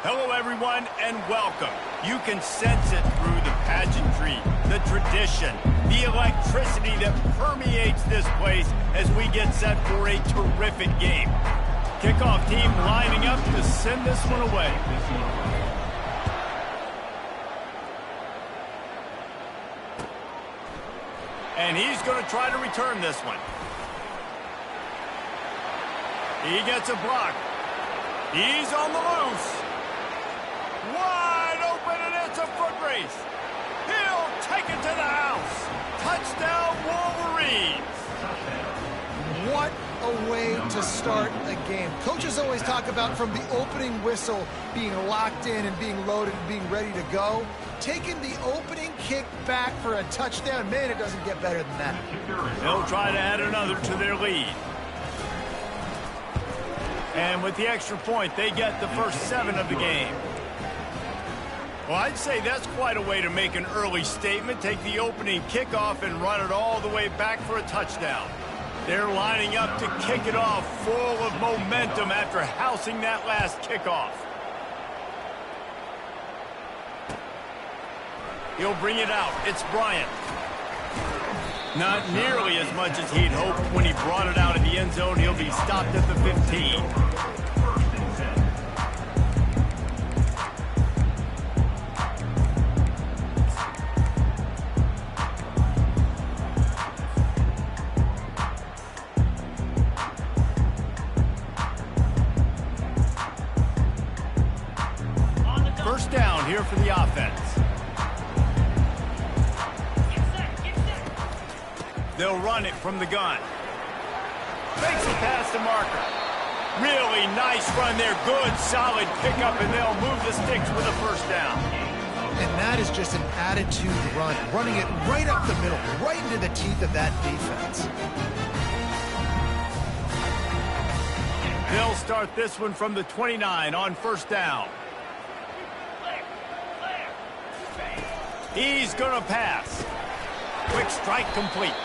Hello, everyone, and welcome. You can sense it through the pageantry, the tradition, the electricity that permeates this place as we get set for a terrific game. Kickoff team lining up to send this one away. And he's going to try to return this one. He gets a block. He's on the loose. Wide open, and it's a foot race. He'll take it to the house. Touchdown, Wolverines. What a way to start a game. Coaches always talk about from the opening whistle being locked in and being loaded and being ready to go. Taking the opening kick back for a touchdown, man, it doesn't get better than that. They'll try to add another to their lead. And with the extra point, they get the first 7 of the game. Well, I'd say that's quite a way to make an early statement. Take the opening kickoff and run it all the way back for a touchdown. They're lining up to kick it off full of momentum after housing that last kickoff. He'll bring it out. It's Bryant. Not nearly as much as he'd hoped when he brought it out of the end zone. He'll be stopped at the 15. First down here for the offense. They'll run it from the gun. Makes it past the marker. Really nice run there. Good, solid pickup, and they'll move the sticks with a first down. And that is just an attitude run. Running it right up the middle, right into the teeth of that defense. They'll start this one from the 29 on first down. He's going to pass. Quick strike complete.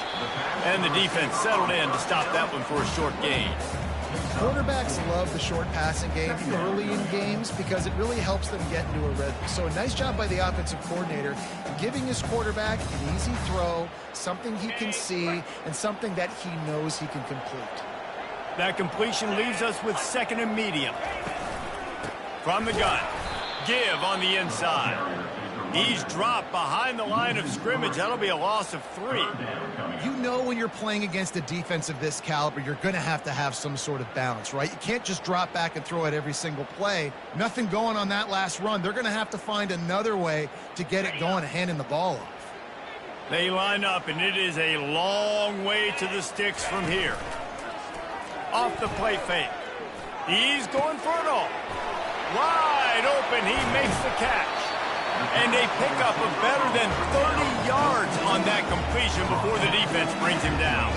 And the defense settled in to stop that one for a short gain. Quarterbacks love the short passing game early in games because it really helps them get into a rhythm. So a nice job by the offensive coordinator giving his quarterback an easy throw, something he can see, and something that he knows he can complete. That completion leaves us with second and medium. From the gun. Give on the inside. He's dropped behind the line of scrimmage. That'll be a loss of 3. You know when you're playing against a defense of this caliber, you're going to have some sort of balance, right? You can't just drop back and throw it every single play. Nothing going on that last run. They're going to have to find another way to get it going and handing the ball off. They line up, and it is a long way to the sticks from here. Off the play fake. He's going for it all. Wide open. He makes the catch. And they pick up a better than 30 yards on that completion before the defense brings him down.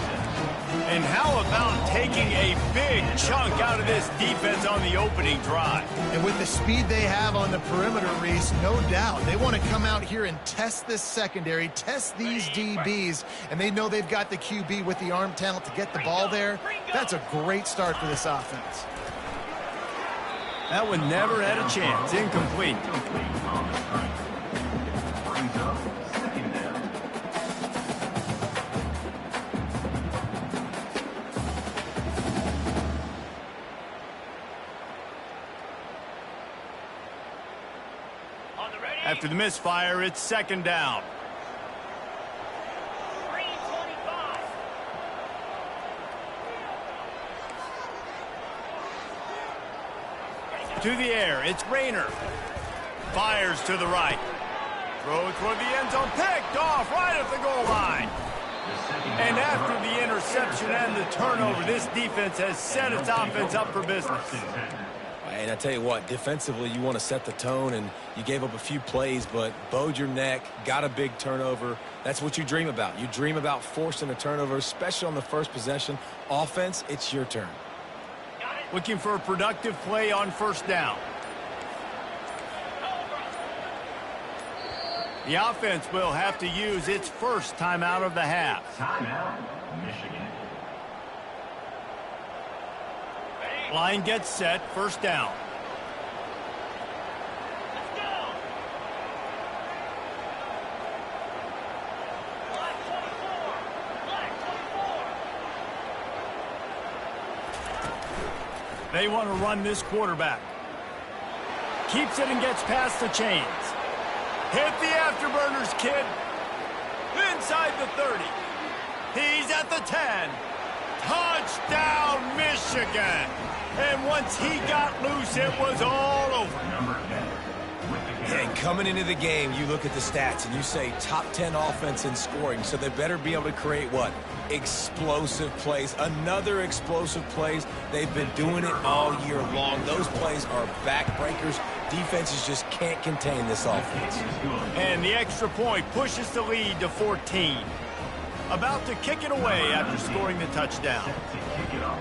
And how about taking a big chunk out of this defense on the opening drive? And with the speed they have on the perimeter, Reese, no doubt, they want to come out here and test this secondary, test these DBs, and they know they've got the QB with the arm talent to get the ball there. That's a great start for this offense. That one never had a chance. Incomplete. After the misfire, it's second down. To the air, it's Rayner. Fires to the right. Throw toward the end zone, picked off right at the goal line. And after the interception and the turnover, this defense has set its offense up for business. And I tell you what, defensively, you want to set the tone, and you gave up a few plays, but bowed your neck, got a big turnover. That's what you dream about. You dream about forcing a turnover, especially on the first possession. Offense, it's your turn. Looking for a productive play on first down. The offense will have to use its first timeout of the half. Timeout, Michigan. Line gets set, first down. They want to run this quarterback. Keeps it and gets past the chains. Hit the afterburners, kid. Inside the 30. He's at the 10. Touchdown, Michigan. And once he got loose, it was all over. Number 10. And coming into the game, you look at the stats and you say top 10 offense in scoring, so they better be able to create what? Explosive plays. Another explosive plays. They've been doing it all year long. Those plays are backbreakers. Defenses just can't contain this offense. And the extra point pushes the lead to 14. About to kick it away after scoring the touchdown. Kick it off.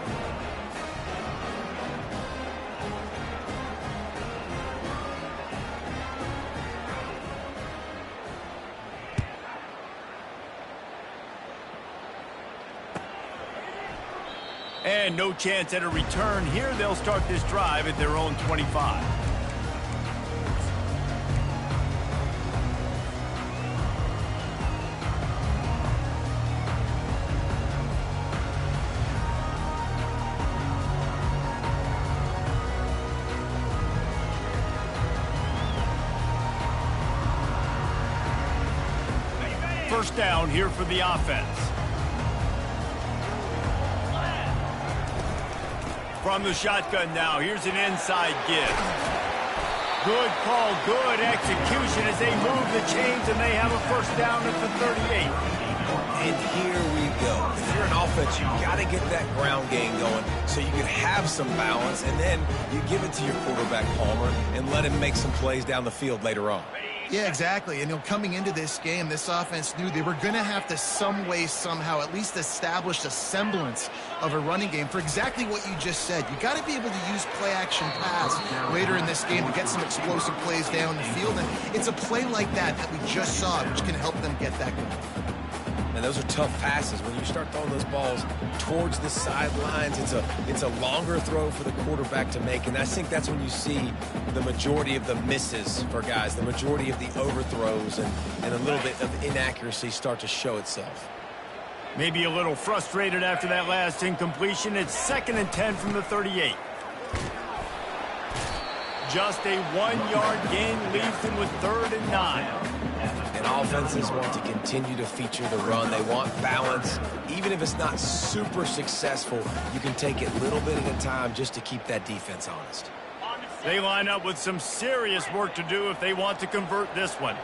And no chance at a return here. They'll start this drive at their own 25. First down here for the offense. From the shotgun now, here's an inside give. Good call, good execution as they move the chains, and they have a first down at the 38. And here we go. If you're an offense, you got to get that ground game going so you can have some balance, and then you give it to your quarterback, Palmer, and let him make some plays down the field later on. Yeah, exactly. And coming into this game, this offense knew they were going to have to some way, somehow, at least establish a semblance of a running game for exactly what you just said. You got to be able to use play-action pass later in this game to get some explosive plays down the field. And it's a play like that that we just saw, which can help them get that going. And those are tough passes. When you start throwing those balls towards the sidelines, it's a longer throw for the quarterback to make. And I think that's when you see the majority of the misses for guys, the majority of the overthrows, and a little bit of inaccuracy start to show itself. Maybe a little frustrated after that last incompletion. It's 2nd and 10 from the 38. Just a 1-yard gain leaves them with 3rd and 9. And offenses want to continue to feature the run. They want balance. Even if it's not super successful, you can take it a little bit at a time just to keep that defense honest. They line up with some serious work to do if they want to convert this one.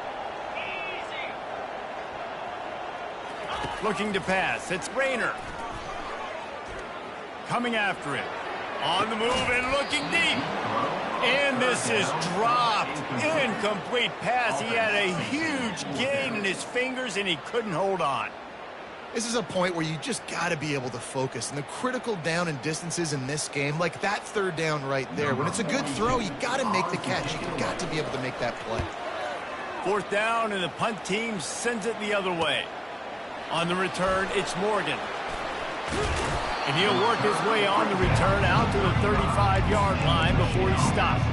Looking to pass. It's Rayner. Coming after it. On the move and looking deep. And this is dropped. Incomplete pass. He had a huge gain in his fingers, and he couldn't hold on. This is a point where you just got to be able to focus. And the critical down and distances in this game, like that 3rd down right there, when it's a good throw, you got to make the catch. You've got to be able to make that play. 4th down, and the punt team sends it the other way. On the return, it's Morgan. And he'll work his way on the return out to the 35-yard line before he stopped.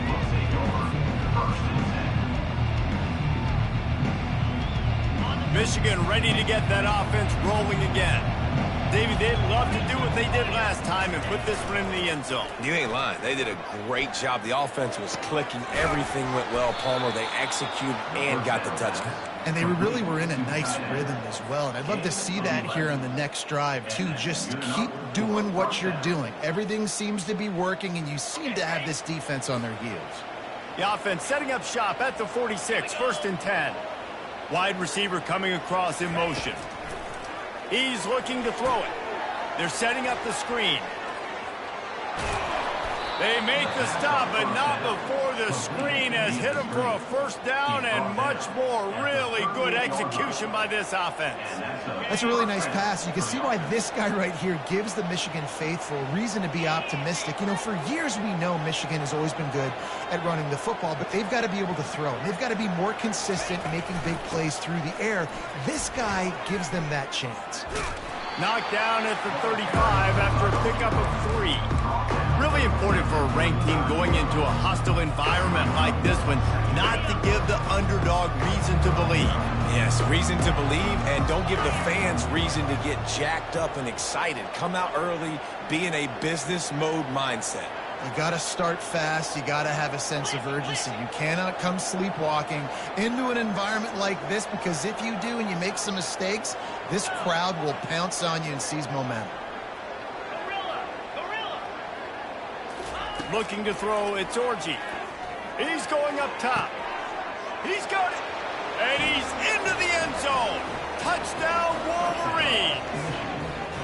Michigan ready to get that offense rolling again. David, they'd love to do what they did last time and put this one in the end zone. You ain't lying. They did a great job. The offense was clicking. Everything went well, Palmer. They executed and got the touchdown. And they really were in a nice rhythm as well. And I'd love to see that here on the next drive, too. Just keep doing what you're doing. Everything seems to be working, and you seem to have this defense on their heels. The offense setting up shop at the 46, 1st and 10. Wide receiver coming across in motion. He's looking to throw it. They're setting up the screen. They make the stop, but not before the screen has hit them for a first down and much more. Really good execution by this offense. That's a really nice pass. You can see why this guy right here gives the Michigan faithful reason to be optimistic. You know, for years we know Michigan has always been good at running the football, but they've got to be able to throw. They've got to be more consistent making big plays through the air. This guy gives them that chance. Knocked down at the 35 after a pickup of 3. Really important for a ranked team going into a hostile environment like this one, not to give the underdog reason to believe. Yes, reason to believe, and don't give the fans reason to get jacked up and excited. Come out early, be in a business mode mindset. You got to start fast. You got to have a sense of urgency. You cannot come sleepwalking into an environment like this, because if you do and you make some mistakes, this crowd will pounce on you and seize momentum. Looking to throw, it's Orji. He's going up top. He's got it. And he's into the end zone. Touchdown, Wolverines.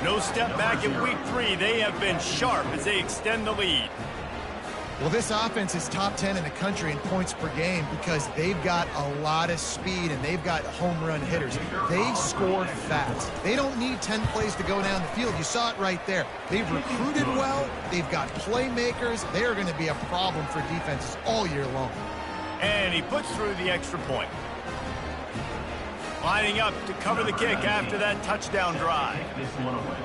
No step back in week 3. They have been sharp as they extend the lead. Well, this offense is top 10 in the country in points per game because they've got a lot of speed and they've got home run hitters. They score fast. They don't need 10 plays to go down the field. You saw it right there. They've recruited well. They've got playmakers. They are going to be a problem for defenses all year long. And he puts through the extra point. Lining up to cover the kick after that touchdown drive. This one away.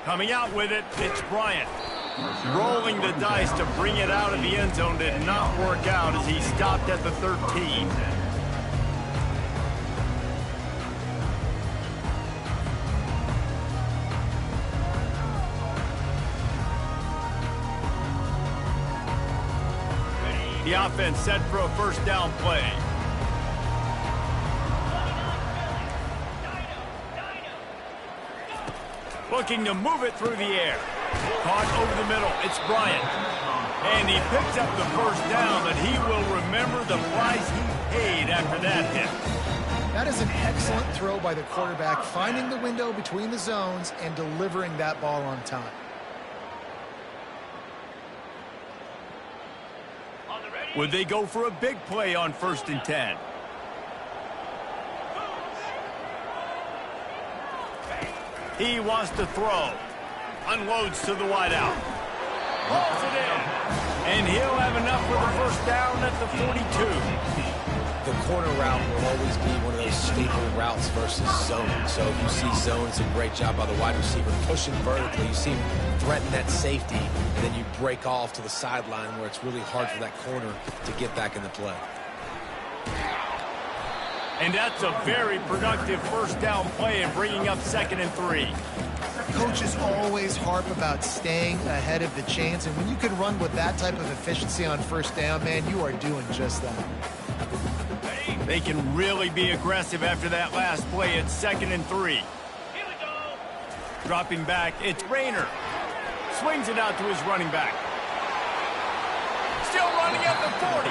Coming out with it, it's Bryant. Rolling the dice to bring it out of the end zone did not work out as he stopped at the 13. The offense set for a first down play. Looking to move it through the air. Caught over the middle. It's Bryant. And he picks up the first down, but he will remember the price he paid after that hit. That is an excellent throw by the quarterback, finding the window between the zones and delivering that ball on time. Would they go for a big play on 1st and 10? He wants to throw. Unloads to the wideout. Rolls it in. And he'll have enough for the first down at the 42. The corner route will always be one of those staple routes versus zone. So if you see zone, it's a great job by the wide receiver pushing vertically. You see him threaten that safety, and then you break off to the sideline where it's really hard for that corner to get back in the play. And that's a very productive first down play and bringing up 2nd and 3. Coaches always harp about staying ahead of the chains, and when you can run with that type of efficiency on first down, man, you are doing just that. They can really be aggressive after that last play at 2nd and 3. Here we go. Dropping back, it's Rayner. Swings it out to his running back. Still running at the 40.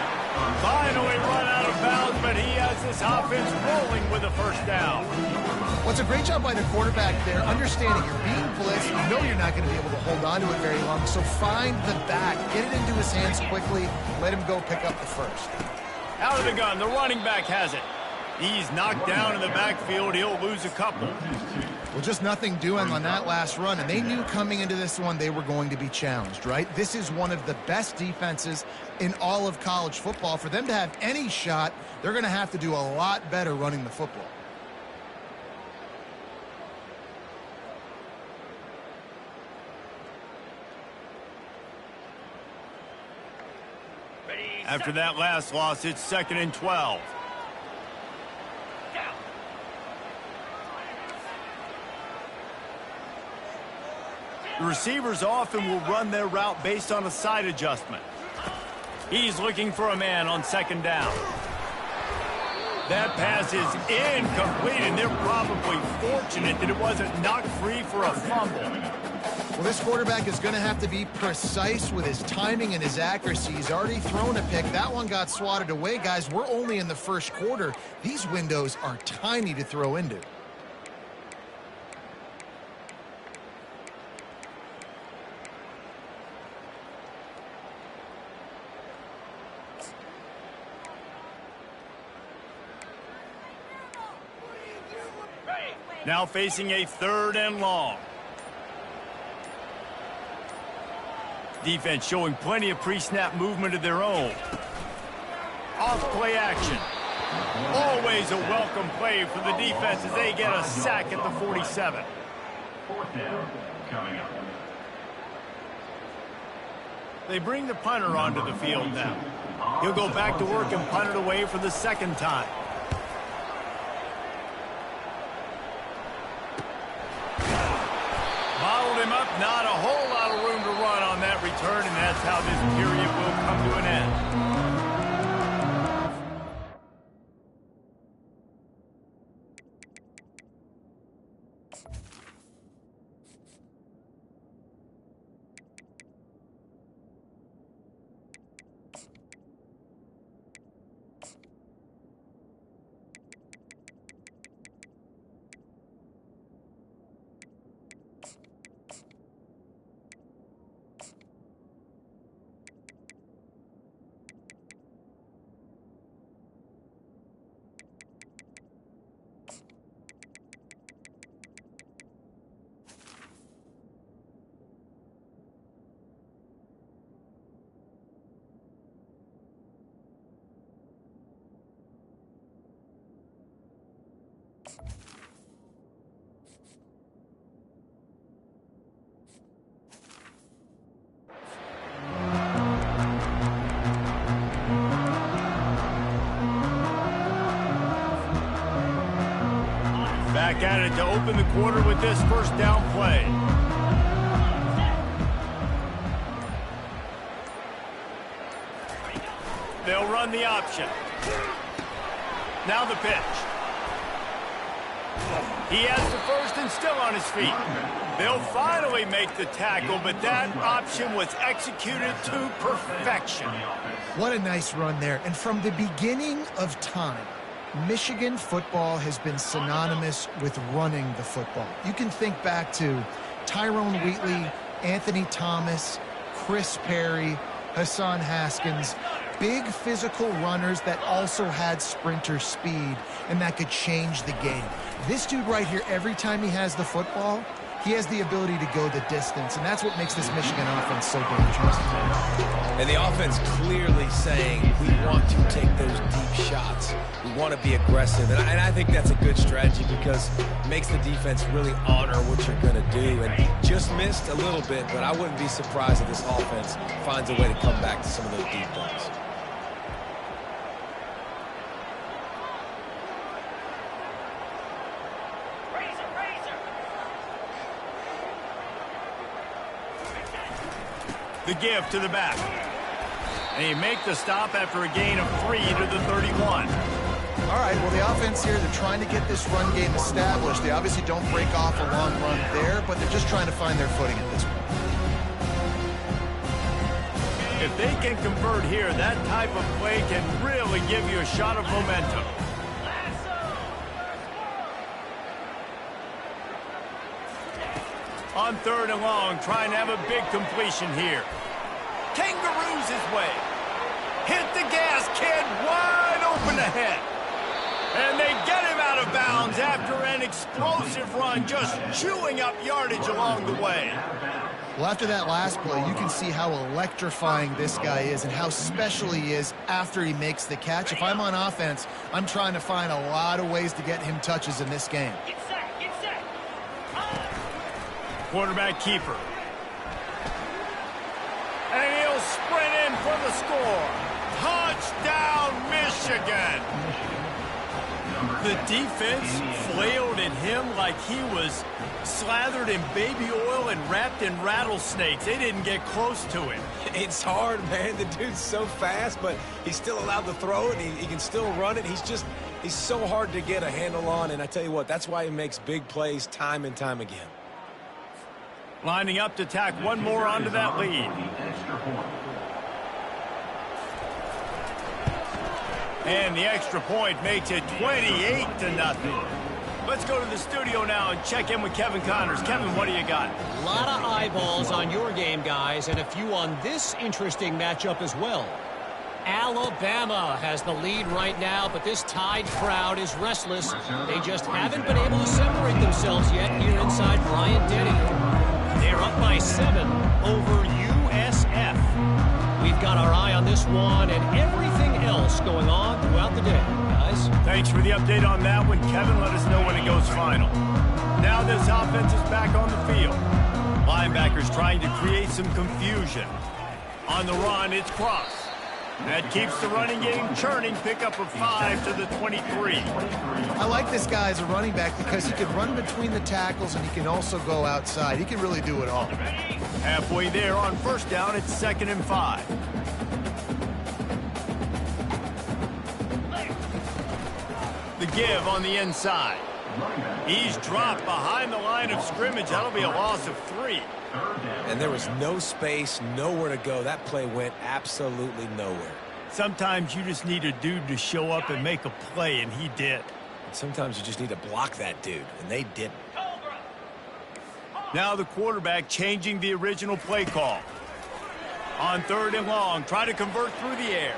Finally run out of bounds, but he has this offense rolling with a first down. Well, it's a great job by the quarterback there, understanding you're being blitzed. You know you're not going to be able to hold on to it very long, so find the back, get it into his hands quickly, let him go pick up the first. Out of the gun, the running back has it. He's knocked down in the backfield. He'll lose a couple. Well, just nothing doing on that last run, and they knew coming into this one they were going to be challenged, right? This is one of the best defenses in all of college football. For them to have any shot, they're going to have to do a lot better running the football. After that last loss, it's 2nd and 12. The receivers often will run their route based on a side adjustment. He's looking for a man on 2nd down. That pass is incomplete, and they're probably fortunate that it wasn't knocked free for a fumble. Well, this quarterback is going to have to be precise with his timing and his accuracy. He's already thrown a pick. That one got swatted away. Guys, we're only in the first quarter. These windows are tiny to throw into. Now facing a 3rd and long. Defense showing plenty of pre-snap movement of their own. Off play action. Always a welcome play for the defense as they get a sack at the 47. 4th down coming up. They bring the punter onto the field now. He'll go back to work and punt it away for the 2nd time. Not a whole lot of room to run on that return, and that's how this period will come to an end. Back at it to open the quarter with this first down play. They'll run the option. Now the pitch. He has the first and still on his feet. They'll finally make the tackle, but that option was executed to perfection. What a nice run there. And from the beginning of time, Michigan football has been synonymous with running the football. You can think back to Tyrone Wheatley, Anthony Thomas, Chris Perry, Hassan Haskins, big physical runners that also had sprinter speed and that could change the game. This dude right here, every time he has the football, he has the ability to go the distance, and that's what makes this Michigan offense so dangerous. And the offense clearly saying, we want to take those deep shots. We want to be aggressive. And I think that's a good strategy because it makes the defense really honor what you're going to do. And just missed a little bit, but I wouldn't be surprised if this offense finds a way to come back to some of those deep plays. The give to the back. And he make the stop after a gain of 3 to the 31. All right, well, the offense here, they're trying to get this run game established. They obviously don't break off a long run there, but they're just trying to find their footing at this point. If they can convert here, that type of play can really give you a shot of momentum. On 3rd and long, trying to have a big completion here. Kangaroos his way. Hit the gas, kid, wide open ahead. And they get him out of bounds after an explosive run, just chewing up yardage along the way. Well, after that last play, you can see how electrifying this guy is and how special he is after he makes the catch. If I'm on offense, I'm trying to find a lot of ways to get him touches in this game. Quarterback keeper. And he'll sprint in for the score. Touchdown, Michigan. The defense flailed at him like he was slathered in baby oil and wrapped in rattlesnakes. They didn't get close to him. It's hard, man. The dude's so fast, but he's still allowed to throw it. He can still run it. He's so hard to get a handle on, and I tell you what, that's why he makes big plays time and time again. Lining up to tack one more onto that lead. And the extra point makes it 28-0. Let's go to the studio now and check in with Kevin Connors. Kevin, what do you got? A lot of eyeballs on your game, guys, and a few on this interesting matchup as well. Alabama has the lead right now, but this Tide crowd is restless. They just haven't been able to separate themselves yet here inside Bryant-Denny. They're up by 7 over USF. We've got our eye on this one and everything else going on throughout the day, guys. Thanks for the update on that one, Kevin. Let us know when it goes final. Now this offense is back on the field. Linebackers trying to create some confusion. On the run, it's Cross. That keeps the running game churning. Pickup of 5 to the 23. I like this guy as a running back because he can run between the tackles and he can also go outside. He can really do it all. Halfway there on first down, it's 2nd and 5. The give on the inside. He's dropped behind the line of scrimmage. That'll be a loss of 3. And there was no space, nowhere to go. That play went absolutely nowhere. Sometimes you just need a dude to show up and make a play, and he did. Sometimes you just need to block that dude, and they didn't. Now the quarterback changing the original play call. On 3rd and long, try to convert through the air.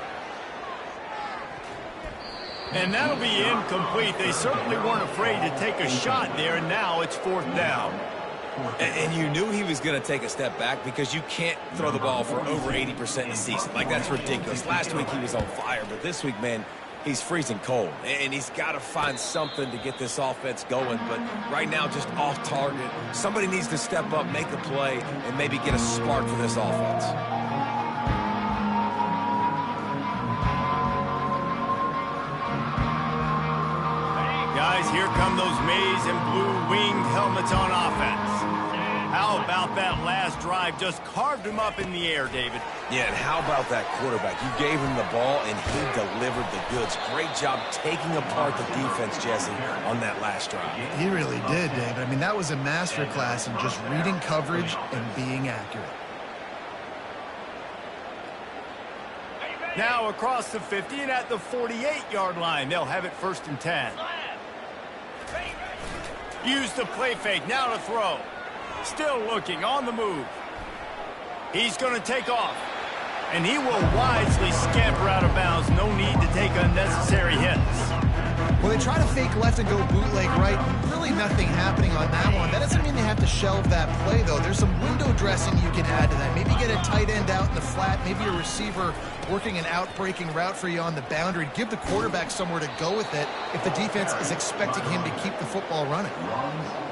And that'll be incomplete. They certainly weren't afraid to take a shot there, and now it's 4th down. And you knew he was going to take a step back because you can't throw the ball for over 80% in the season. Like, that's ridiculous. Last week he was on fire, but this week, man, he's freezing cold. And he's got to find something to get this offense going. But right now, just off target. Somebody needs to step up, make a play, and maybe get a spark for this offense. Guys, here come those maize and blue winged helmets on offense. How about that last drive? Just carved him up in the air, David. Yeah, and how about that quarterback? You gave him the ball, and he delivered the goods. Great job taking apart the defense, Jesse, on that last drive. He really did, David. I mean, that was a masterclass in just reading coverage and being accurate. Now across the 50 and at the 48-yard line. They'll have it 1st and 10. Use the play fake. Now to throw. Still looking on the move. He's going to take off. And he will wisely scamper out of bounds. No need to take unnecessary hits. Well, they try to fake left and go bootleg right. Really nothing happening on that one. That doesn't mean they have to shelve that play, though. There's some window dressing you can add to that. Maybe get a tight end out in the flat. Maybe a receiver working an out-breaking route for you on the boundary. Give the quarterback somewhere to go with it if the defense is expecting him to keep the football running.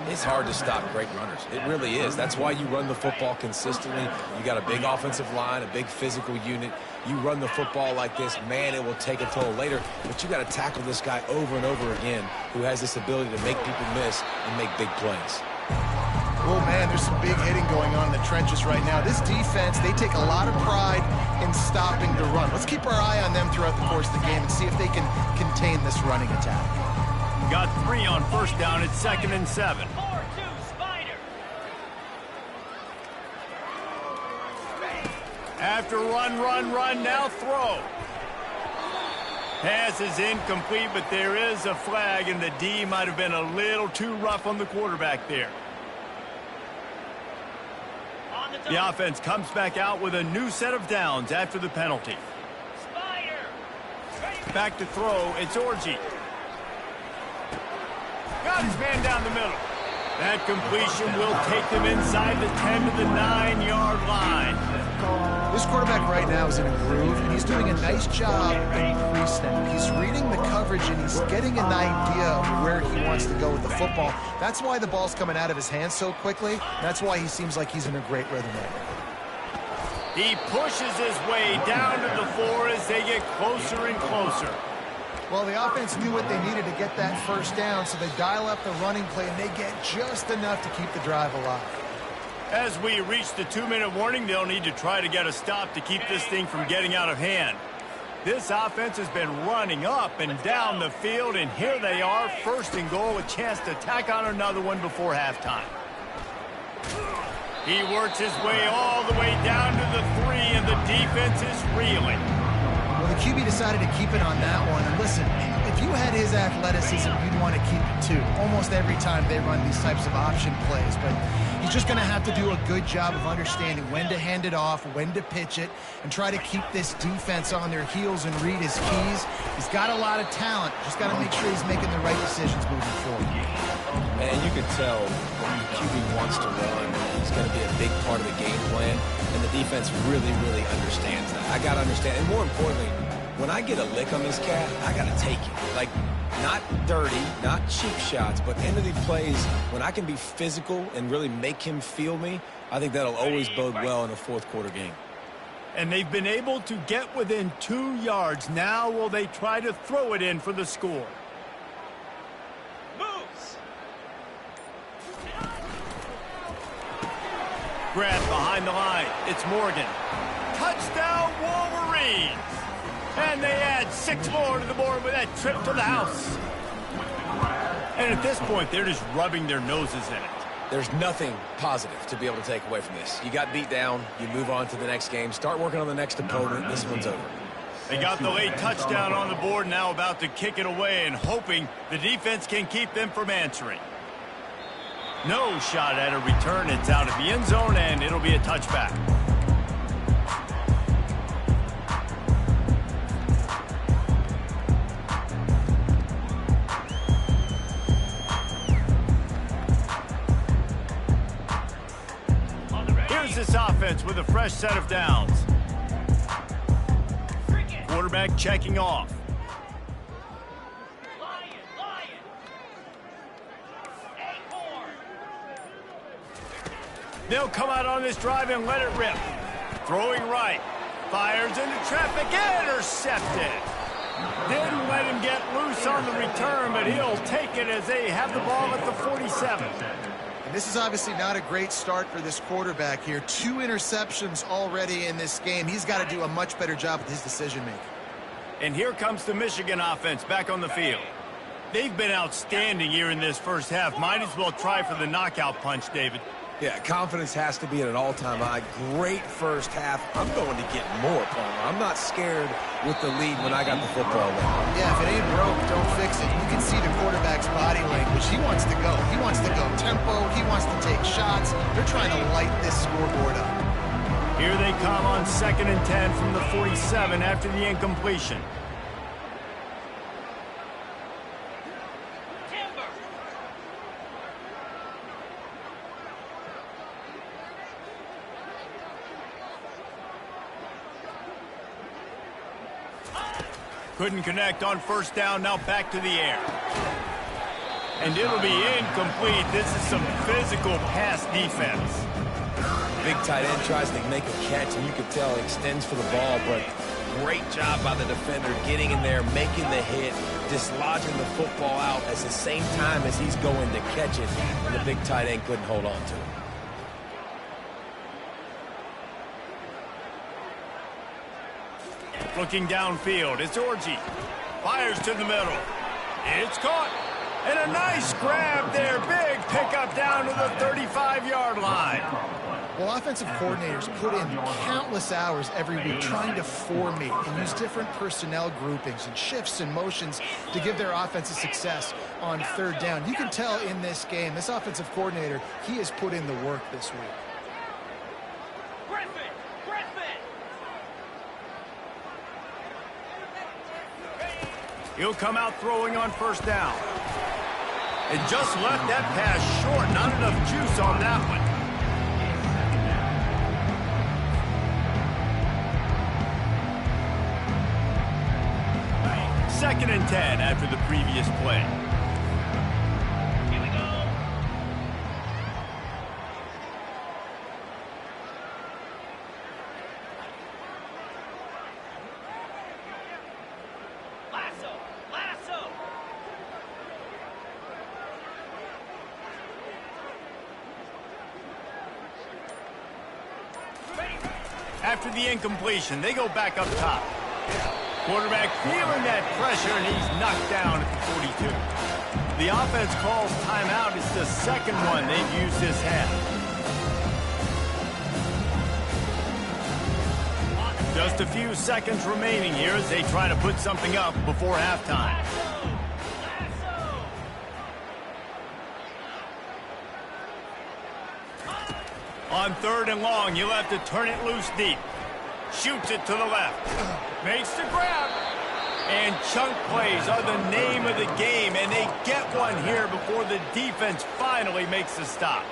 It's hard to stop great runners. It really is. That's why you run the football consistently. You got a big offensive line, a big physical unit. You run the football like this, man, it will take a toll later. But you got to tackle this guy over and over again who has this ability to make people miss and make big plays. Oh, man, there's some big hitting going on in the trenches right now. This defense, they take a lot of pride in stopping the run. Let's keep our eye on them throughout the course of the game and see if they can contain this running attack. Got 3 on first down. It's 2nd and 7. After run, now throw. Pass is incomplete, but there is a flag, and the D might have been a little too rough on the quarterback there. The offense comes back out with a new set of downs after the penalty. Back to throw, it's Orji. Got his man down the middle. That completion will take them inside the 10 to the 9-yard line. This quarterback right now is in a groove, and he's doing a nice job in pre-snap. He's reading the coverage, and he's getting an idea of where he wants to go with the football. That's why the ball's coming out of his hands so quickly. That's why he seems like he's in a great rhythm right now. He pushes his way down to the 4 as they get closer and closer. Well, the offense knew what they needed to get that first down, so they dial up the running play, and they get just enough to keep the drive alive. As we reach the 2-minute warning, they'll need to try to get a stop to keep this thing from getting out of hand. This offense has been running up and down the field, and here they are, 1st and goal, a chance to tack on another one before halftime. He works his way all the way down to the 3, and the defense is reeling. Well, the QB decided to keep it on that one. And listen, if you had his athleticism, you'd want to keep it too. Almost every time they run these types of option plays. But he's just going to have to do a good job of understanding when to hand it off, when to pitch it, and try to keep this defense on their heels and read his keys. He's got a lot of talent. Just got to make sure he's making the right decisions moving forward. And you can tell when the QB wants to run, he's going to be a big part of the game plan. And the defense really, really understands that. I got to understand. And more importantly, when I get a lick on this cat, I got to take it. Like, not dirty, not cheap shots, but end of the plays, when I can be physical and really make him feel me, I think that'll always bode well in a 4th quarter game. And they've been able to get within 2 yards. Now will they try to throw it in for the score? Moves. Grab behind the line. It's Morgan. Touchdown Wolverines. And they add 6 more to the board with that trip to the house. And at this point, they're just rubbing their noses in it. There's nothing positive to be able to take away from this. You got beat down, you move on to the next game, start working on the next opponent. This one's over. They got the late touchdown on the board, now about to kick it away and hoping the defense can keep them from answering. No shot at a return. It's out of the end zone, and it'll be a touchback. This offense with a fresh set of downs. Quarterback checking off. They'll come out on this drive and let it rip. Throwing right. Fires into traffic. Intercepted. Didn't let him get loose on the return, but he'll take it as they have the ball at the 47. And this is obviously not a great start for this quarterback here. 2 interceptions already in this game. He's got to do a much better job with his decision-making. And here comes the Michigan offense back on the field. They've been outstanding here in this first half. Might as well try for the knockout punch, David. Yeah, confidence has to be at an all-time high. Great first half. I'm going to get more, Palmer. I'm not scared with the lead when I got the football now. Yeah, if it ain't broke, don't fix it. You can see the quarterback's body language. He wants to go. He wants to go tempo. He wants to take shots. They're trying to light this scoreboard up. Here they come on 2nd and 10 from the 47 after the incompletion. Couldn't connect on first down, now back to the air. And it'll be incomplete. This is some physical pass defense. Big tight end tries to make a catch, and you can tell he extends for the ball, but great job by the defender getting in there, making the hit, dislodging the football out at the same time as he's going to catch it, and the big tight end couldn't hold on to it. Looking downfield, it's Orji. Fires to the middle. It's caught. And a nice grab there. Big pickup down to the 35-yard line. Well, offensive coordinators put in countless hours every week trying to formate and use different personnel groupings and shifts and motions to give their offensive success on 3rd down. You can tell in this game, this offensive coordinator, he has put in the work this week. He'll come out throwing on first down. And just left that pass short. Not enough juice on that one. 2nd and 10 after the previous play. Here we go. Lasso. After the incompletion, they go back up top. Quarterback feeling that pressure, and he's knocked down at the 42. The offense calls timeout. It's the 2nd one they've used this half. Just a few seconds remaining here as they try to put something up before halftime. On 3rd and long, you'll have to turn it loose deep. Shoots it to the left. Makes the grab. And chunk plays are the name of the game, and they get one here before the defense finally makes the stop.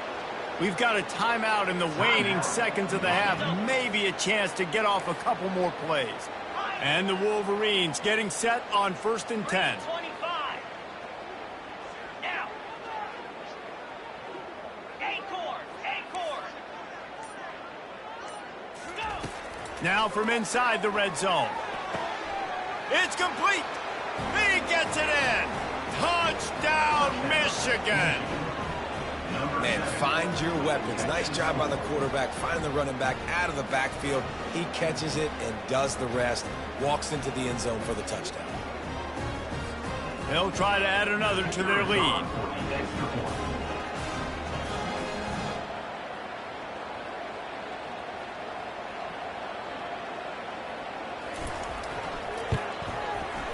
We've got a timeout in the waning seconds of the half. Maybe a chance to get off a couple more plays. And the Wolverines getting set on 1st and 10. Now from inside the red zone. It's complete. He gets it in. Touchdown, Michigan. Man, find your weapons. Nice job by the quarterback, finding the running back out of the backfield. He catches it and does the rest. Walks into the end zone for the touchdown. They'll try to add another to their lead.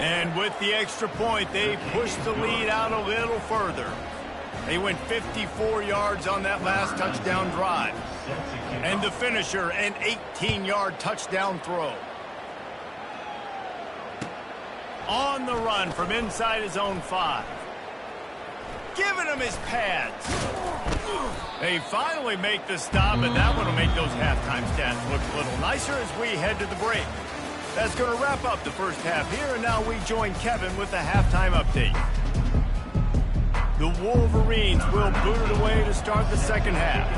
And with the extra point, they push the lead out a little further. They went 54 yards on that last touchdown drive. And the finisher, an 18-yard touchdown throw. On the run from inside his own 5. Giving him his pads. They finally make the stop, and that one will make those halftime stats look a little nicer as we head to the break. That's going to wrap up the first half here, and now we join Kevin with the halftime update. The Wolverines will boot it away to start the second half.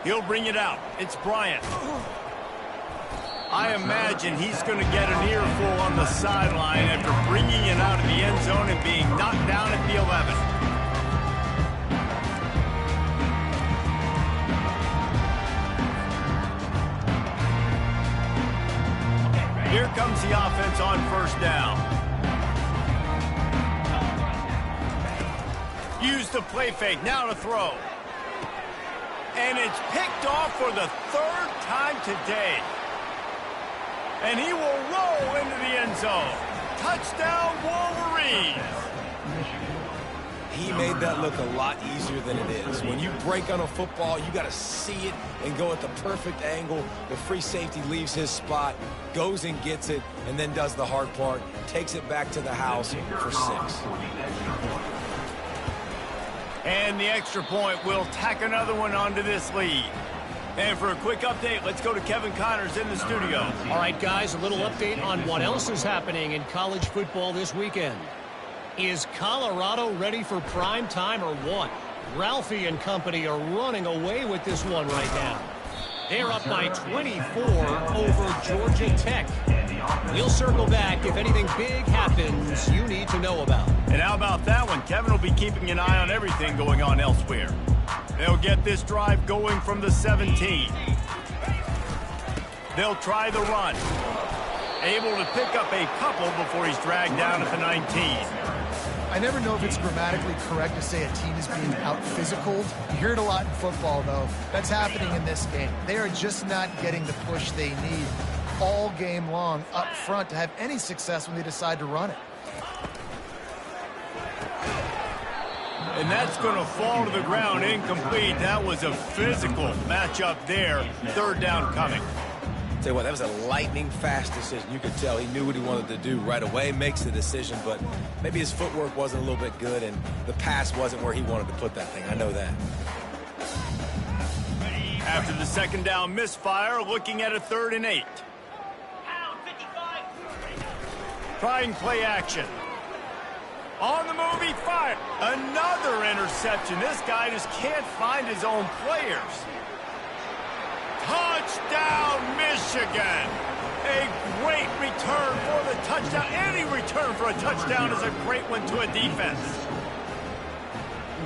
He'll bring it out. It's Bryant. I imagine he's going to get an earful on the sideline after bringing it out of the end zone and being knocked down at the 11. Here comes the offense on first down. Use the play fake, now to throw. And it's picked off for the 3rd time today. And he will roll into the end zone. Touchdown, Wolverines. He made that look a lot easier than it is. When you break on a football, you got to see it and go at the perfect angle. The free safety leaves his spot, goes and gets it, and then does the hard part, takes it back to the house for 6. And the extra point will tack another one onto this lead. And for a quick update, let's go to Kevin Connors in the studio. All right, guys, a little update on what else is happening in college football this weekend. Is Colorado ready for prime time or what? Ralphie and company are running away with this one right now. They're up by 24 over Georgia Tech. We'll circle back if anything big happens you need to know about. And how about that one? Kevin will be keeping an eye on everything going on elsewhere. They'll get this drive going from the 17. They'll try the run. Able to pick up a couple before he's dragged down at the 19. I never know if it's grammatically correct to say a team is being out-physicaled. You hear it a lot in football, though. That's happening in this game. They are just not getting the push they need all game long up front to have any success when they decide to run it. And that's going to fall to the ground incomplete. That was a physical matchup there. 3rd down coming. Tell you what, that was a lightning-fast decision. You could tell he knew what he wanted to do right away, makes the decision, but maybe his footwork wasn't a little bit good, and the pass wasn't where he wanted to put that thing. I know that. After the 2nd down misfire, looking at a 3rd and 8. Trying play action. On the move, he fired. Another interception. This guy just can't find his own players. Touchdown, Michigan. A great return for the touchdown. Any return for a touchdown is a great one to a defense.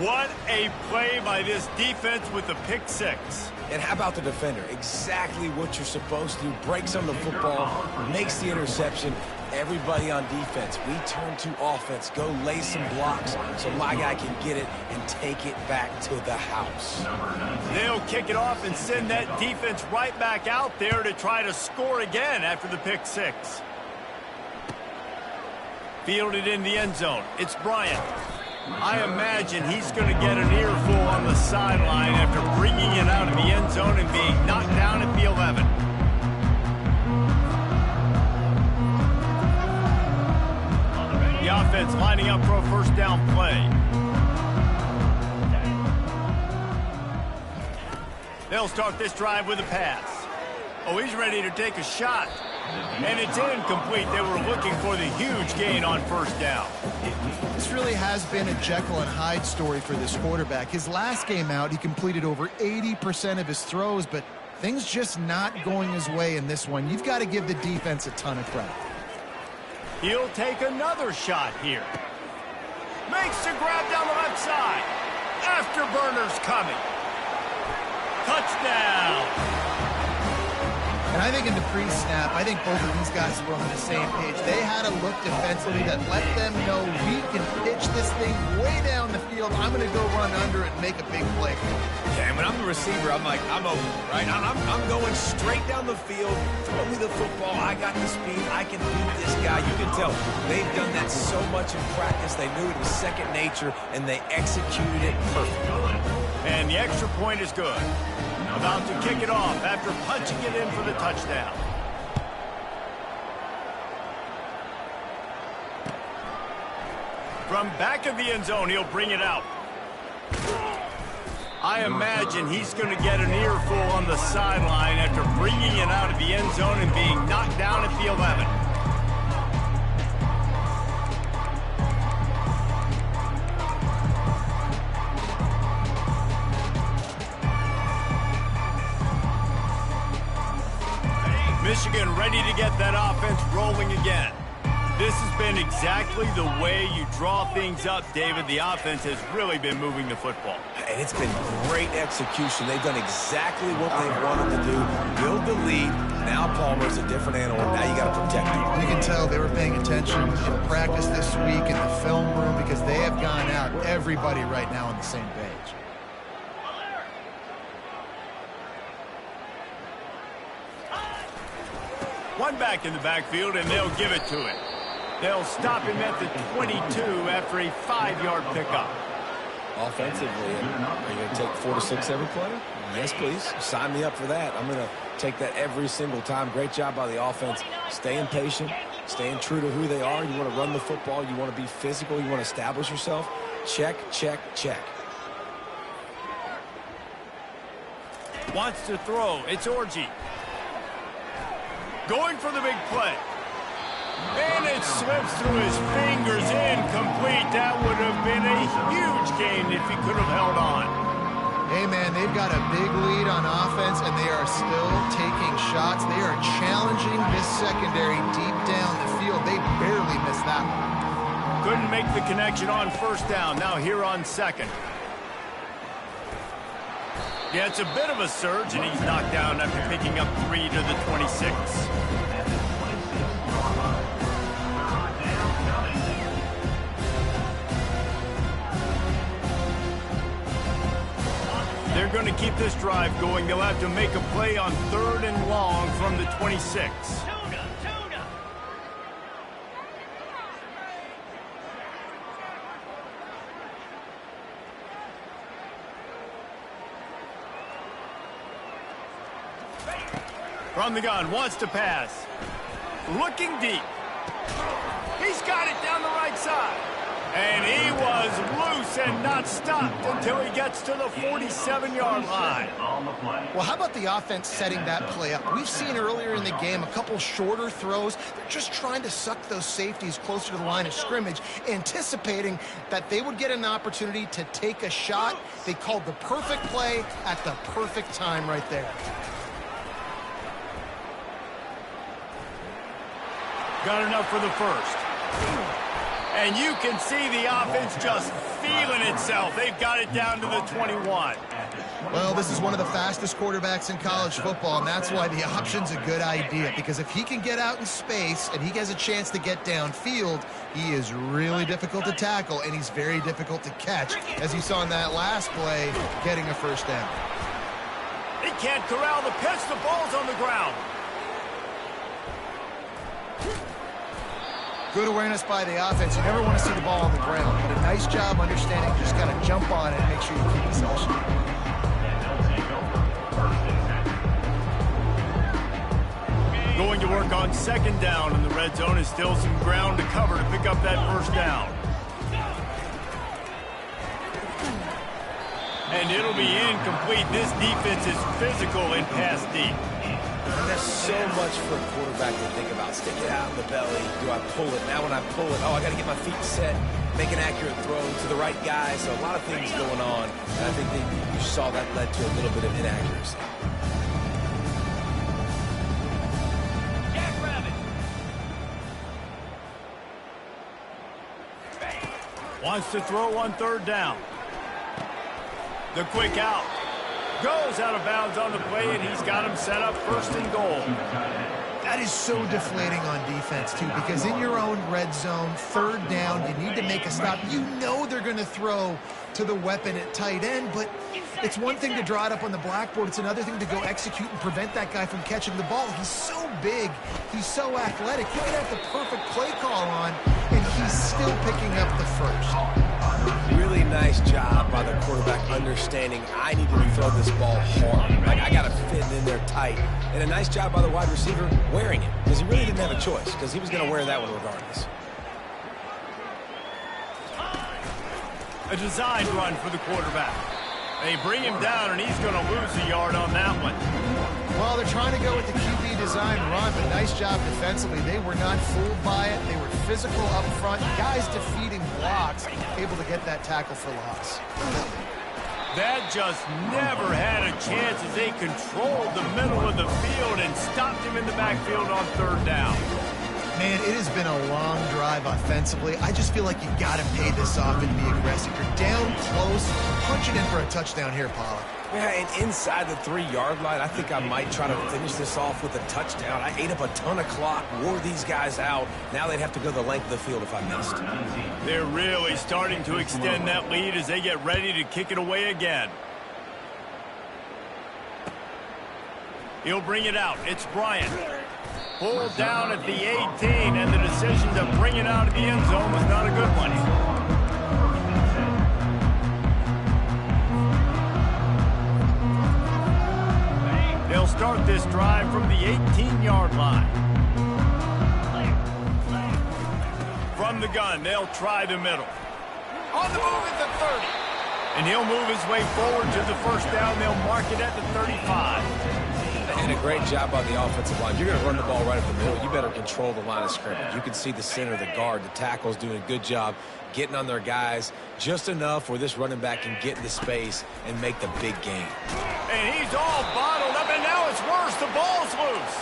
What a play by this defense with the pick 6. And how about the defender? Exactly what you're supposed to. Breaks on the football, makes the interception. Everybody on defense, we turn to offense. Go lay some blocks so my guy can get it and take it back to the house. They'll kick it off and send that defense right back out there to try to score again after the pick 6. Fielded in the end zone. It's Bryant. I imagine he's going to get an earful on the sideline after bringing it out of the end zone and being knocked down at the 11. The offense lining up for a 1st down play. They'll start this drive with a pass. Oh, he's ready to take a shot. And it's incomplete. They were looking for the huge gain on first down. This really has been a Jekyll and Hyde story for this quarterback. His last game out, he completed over 80% of his throws, but things just not going his way in this one. You've got to give the defense a ton of credit. He'll take another shot here. Makes the grab down the left side. Afterburner's coming. Touchdown. And I think in the pre-snap, I think both of these guys were on the same page. They had a look defensively that let them know we can pitch this thing way down the field. I'm going to go run under it and make a big play. Yeah, and when I'm the receiver, I'm like, I'm open, right? I'm going straight down the field. Throw me the football. I got the speed. I can beat this guy. You can tell they've done that so much in practice. They knew it was second nature, and they executed it perfectly. And the extra point is good. About to kick it off after punching it in for the touchdown. From back of the end zone, he'll bring it out. I imagine he's going to get an earful on the sideline after bringing it out of the end zone and being knocked down at the 11. Michigan ready to get that offense rolling again. This has been exactly the way you draw things up, David. The offense has really been moving the football. And it's been great execution. They've done exactly what they wanted to do. Build the lead. Now Palmer's a different animal. Now you got to protect him. You can tell they were paying attention in practice this week in the film room because they have gone out. Everybody right now on the same page. One back in the backfield, and they'll give it to him. They'll stop him at the 22 after a 5-yard pickup. Offensively, are you going to take 4 to 6 every play? Yes, please. Sign me up for that. I'm going to take that every single time. Great job by the offense. Staying patient, staying true to who they are. You want to run the football. You want to be physical. You want to establish yourself. Check, check, check. Wants to throw. It's Orji. Going for the big play. And it slips through his fingers, incomplete. That would have been a huge gain if he could have held on. Hey, man, they've got a big lead on offense, and they are still taking shots. They are challenging this secondary deep down the field. They barely missed that one. Couldn't make the connection on first down. Now here on second. Yeah, it's a bit of a surge, and he's knocked down after picking up 3 to the 26. They're going to keep this drive going. They'll have to make a play on 3rd and long from the 26. From the gun, wants to pass. Looking deep. He's got it down the right side. And he was loose and not stopped until he gets to the 47-yard line. Well, how about the offense setting that play up? We've seen earlier in the game a couple shorter throws. They're just trying to suck those safeties closer to the line of scrimmage, anticipating that they would get an opportunity to take a shot. They called the perfect play at the perfect time right there. Got enough for the first. And you can see the offense just feeling itself. They've got it down to the 21. Well, this is one of the fastest quarterbacks in college football, and that's why the option's a good idea. Because if he can get out in space and he has a chance to get downfield, he is really difficult to tackle, and he's very difficult to catch, as you saw in that last play, getting a first down. He can't corral the pitch. The ball's on the ground. Good awareness by the offense. You never want to see the ball on the ground, but a nice job understanding you just got to jump on it and make sure you keep possession. Going to work on 2nd down in the red zone is still some ground to cover to pick up that first down. And it'll be incomplete. This defense is physical in pass deep. And that's so much for a quarterback to think about. Stick it out in the belly. Do I pull it? Now when I pull it, I got to get my feet set, make an accurate throw to the right guy. So a lot of things going on. And I think that you saw that led to a little bit of inaccuracy. Wants to throw on 3rd down. The quick out. Goes out of bounds on the play, and he's got him set up 1st and goal. That is so deflating on defense, too, because in your own red zone, 3rd down, you need to make a stop. You know they're going to throw to the weapon at tight end, but it's one thing to draw it up on the blackboard. It's another thing to go execute and prevent that guy from catching the ball. He's so big. He's so athletic. You can have the perfect play call on, and he's still picking up the 1st. Really nice job by the quarterback understanding I need to throw this ball hard. Like, I got to fit it in there tight. And a nice job by the wide receiver wearing it, because he really didn't have a choice, because he was going to wear that one regardless. A designed run for the quarterback. They bring him down, and he's going to lose a yard on that one. Well, they're trying to go with the QB design run, but nice job defensively. They were not fooled by it. They were physical up front. Guys defeating blocks, able to get that tackle for loss. That just never had a chance as they controlled the middle of the field and stopped him in the backfield on 3rd down. Man, it has been a long drive offensively. I just feel like you got to pay this off and be aggressive. You're down close. Punch it in for a touchdown here, Pollack. Yeah, and inside the 3-yard line, I think I might try to finish this off with a touchdown. I ate up a ton of clock, wore these guys out. Now they'd have to go the length of the field if I missed. They're really starting to extend that lead as they get ready to kick it away again. He'll bring it out. It's Bryant. Pulled down at the 18, and the decision to bring it out of the end zone was not a good one. They'll start this drive from the 18-yard line. From the gun, they'll try the middle. On the move at the 30. And he'll move his way forward to the 1st down. They'll mark it at the 35. And a great job by the offensive line. You're going to run the ball right up the middle. You better control the line of scrimmage. You can see the center, the guard, the tackles doing a good job getting on their guys just enough where this running back can get into space and make the big game. And he's all bottled up, and now it's worse. The ball's loose.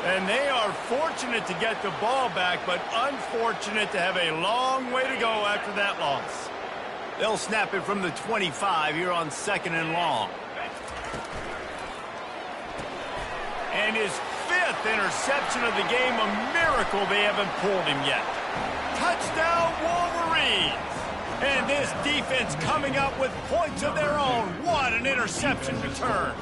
And they are fortunate to get the ball back, but unfortunate to have a long way to go after that loss. They'll snap it from the 25 here on 2nd and long. And his 5th interception of the game, a miracle they haven't pulled him yet. Touchdown, Wolverines! And this defense coming up with points of their own. What an interception return.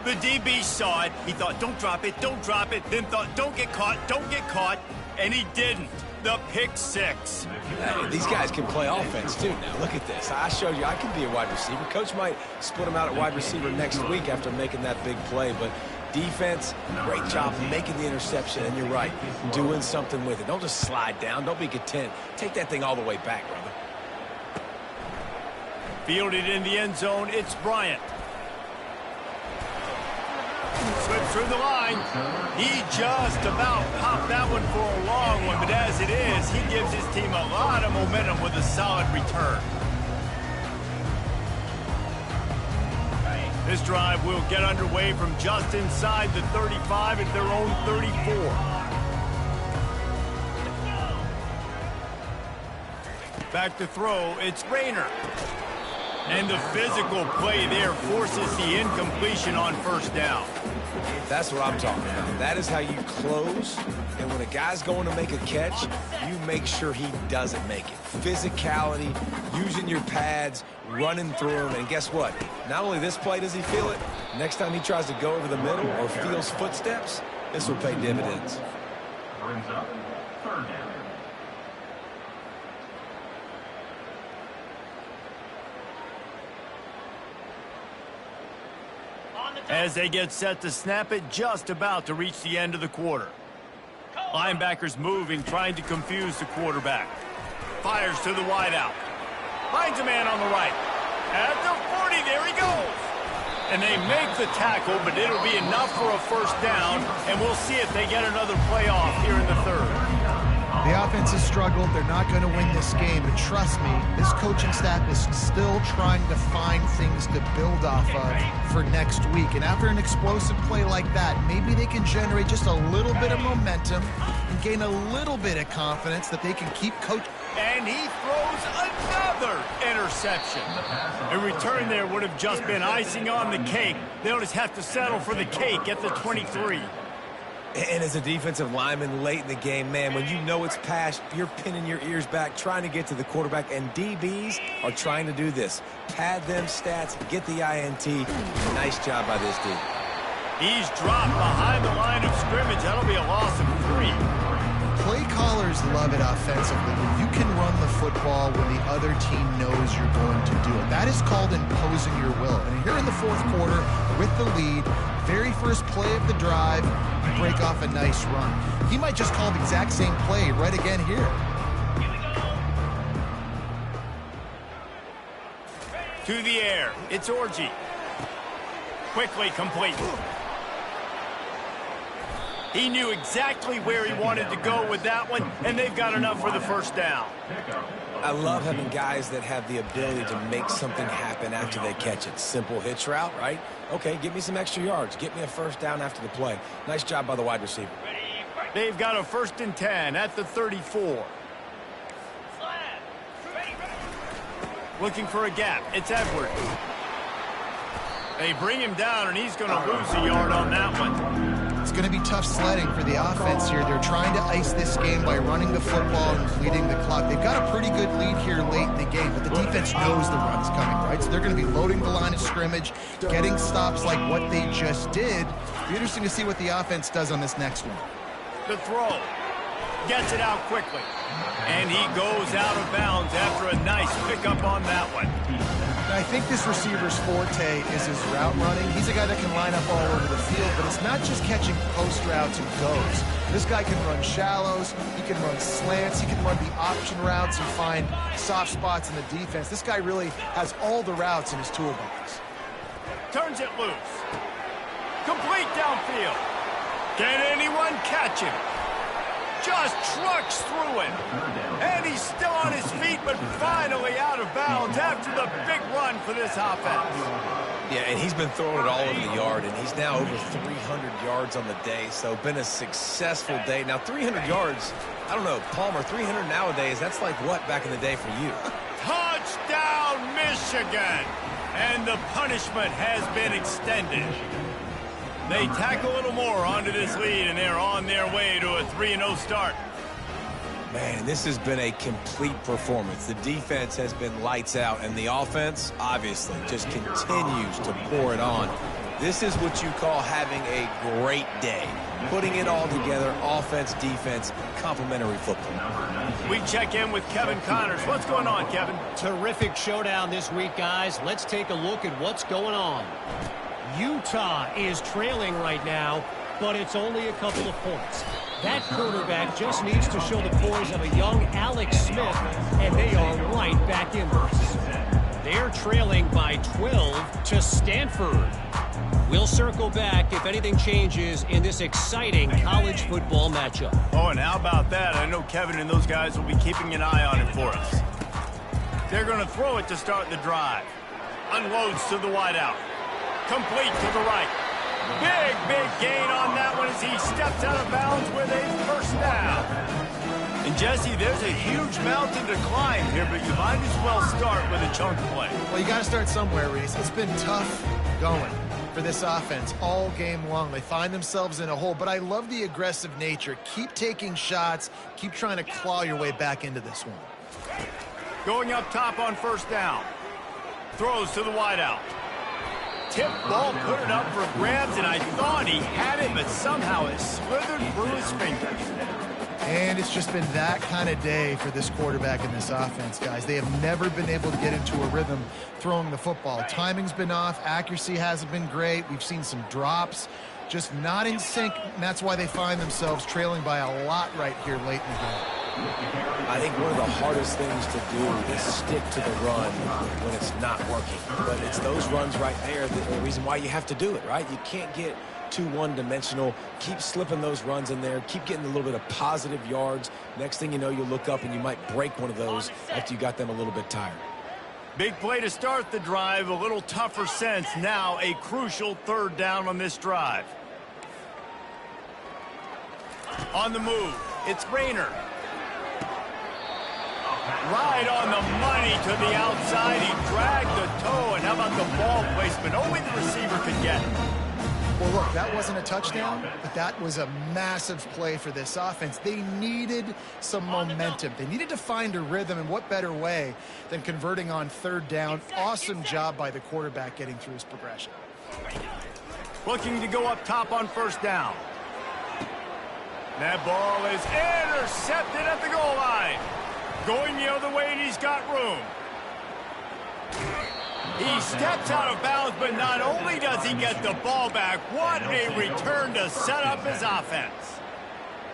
The DB saw it. He thought, don't drop it, then thought, don't get caught, and he didn't. The pick 6. Hey, these guys can play offense, too. Now, look at this. I showed you I can be a wide receiver. Coach might split them out at wide receiver next week after making that big play, but defense, great job making the interception, and you're right, doing something with it. Don't just slide down. Don't be content. Take that thing all the way back, brother. Fielded in the end zone, it's Bryant. Slips through the line. He just about popped that one for a long one, but as it is, he gives his team a lot of momentum with a solid return. This drive will get underway from just inside the 35 at their own 34. Back to throw, it's Rayner. And the physical play there forces the incompletion on 1st down. That's what I'm talking about. That is how you close. And when a guy's going to make a catch, you make sure he doesn't make it. Physicality, using your pads, running through them. And guess what? Not only this play does he feel it, next time he tries to go over the middle or feels footsteps, this will pay dividends. Brings up 3rd down. As they get set to snap it, just about to reach the end of the quarter. Linebackers moving, trying to confuse the quarterback. Fires to the wideout. Finds a man on the right. At the 40, there he goes. And they make the tackle, but it'll be enough for a first down, and we'll see if they get another playoff here in the third. The offense has struggled. They're not going to win this game, but trust me, this coaching staff is still trying to find things to build off of for next week. And after an explosive play like that, maybe they can generate just a little bit of momentum and gain a little bit of confidence that they can keep coaching. And he throws another interception. A return there would have just been icing on the cake. They'll just have to settle for the cake at the 23. And as a defensive lineman late in the game, man, when you know it's past, you're pinning your ears back, trying to get to the quarterback, and DBs are trying to do this. Pad them stats, get the INT. Nice job by this dude. He's dropped behind the line of scrimmage. That'll be a loss of 3. Play callers love it offensively. You can run the football when the other team knows you're going to do it. That is called imposing your will. And here in the fourth quarter, with the lead, very first play of the drive, you break off a nice run. He might just call the exact same play right again here. To the air, it's Orji. Quickly complete. He knew exactly where he wanted to go with that one, and they've got enough for the first down. I love having guys that have the ability to make something happen after they catch it. Simple hitch route, right? Okay, give me some extra yards. Get me a first down after the play. Nice job by the wide receiver. They've got a 1st and 10 at the 34. Looking for a gap. It's Edwards. They bring him down, and he's going to lose a yard on that one. It's going to be tough sledding for the offense here. They're trying to ice this game by running the football and completing the clock. They've got a pretty good lead here late in the game, but the defense knows the run's coming, right? So they're going to be loading the line of scrimmage, getting stops like what they just did. It'll be interesting to see what the offense does on this next one. The throw. Gets it out quickly. And he goes out of bounds after a nice pickup on that one. I think this receiver's forte is his route running. He's a guy that can line up all over the field, but it's not just catching post routes and goes. This guy can run shallows, he can run slants, he can run the option routes and find soft spots in the defense. This guy really has all the routes in his toolbox. Turns it loose. Complete downfield. Can anyone catch him? Just trucks through it. And he's still on his feet, but finally out of bounds after the big run for this offense. Yeah, and he's been throwing it all over the yard, and he's now over 300 yards on the day, so been a successful day. Now, 300 yards, I don't know, Palmer, 300 nowadays, that's like what back in the day for you? Touchdown, Michigan! And the punishment has been extended. They tack a little more onto this lead, and they're on their way to a 3-0 start. Man, this has been a complete performance. The defense has been lights out, and the offense, obviously, just continues to pour it on. This is what you call having a great day. Putting it all together, offense, defense, complementary football. We check in with Kevin Connors. What's going on, Kevin? Terrific showdown this week, guys. Let's take a look at what's going on. Utah is trailing right now, but it's only a couple of points. That quarterback just needs to show the poise of a young Alex Smith, and they are right back in this. They're trailing by 12 to Stanford. We'll circle back if anything changes in this exciting college football matchup. Oh, and how about that? I know Kevin and those guys will be keeping an eye on it for us. They're going to throw it to start the drive. Unloads to the wideout. Complete to the right. Big gain on that one as he steps out of bounds with a first down. And Jesse, there's a huge mountain to climb here, but you might as well start with a chunk play. Well, you got to start somewhere, Reese. It's been tough going for this offense all game long. They find themselves in a hole, but I love the aggressive nature. Keep taking shots. Keep trying to claw your way back into this one. Going up top on first down. Throws to the wideout. Tip ball, put it up for grabs, and I thought he had it, but somehow it slithered through his fingers. And it's just been that kind of day for this quarterback in this offense, guys. They have never been able to get into a rhythm throwing the football. Timing's been off. Accuracy hasn't been great. We've seen some drops, just not in sync, and that's why they find themselves trailing by a lot right here late in the game. I think one of the hardest things to do is stick to the run when it's not working. But it's those runs right there that are the reason why you have to do it, right? You can't get too one-dimensional. Keep slipping those runs in there. Keep getting a little bit of positive yards. Next thing you know, you'll look up and you might break one of those after you got them a little bit tired. Big play to start the drive. A little tougher sense. Now a crucial third down on this drive. On the move, it's Rayner. Right on the money to the outside. He dragged the toe, and how about the ball placement? Only the receiver could get it. Well, look, that wasn't a touchdown, but that was a massive play for this offense. They needed some momentum. They needed to find a rhythm, and what better way than converting on third down. Awesome job by the quarterback getting through his progression. Looking to go up top on first down. That ball is intercepted at the goal line. Going the other way, and he's got room. He steps out of bounds, but not only does he get the ball back, what a return to set up his offense.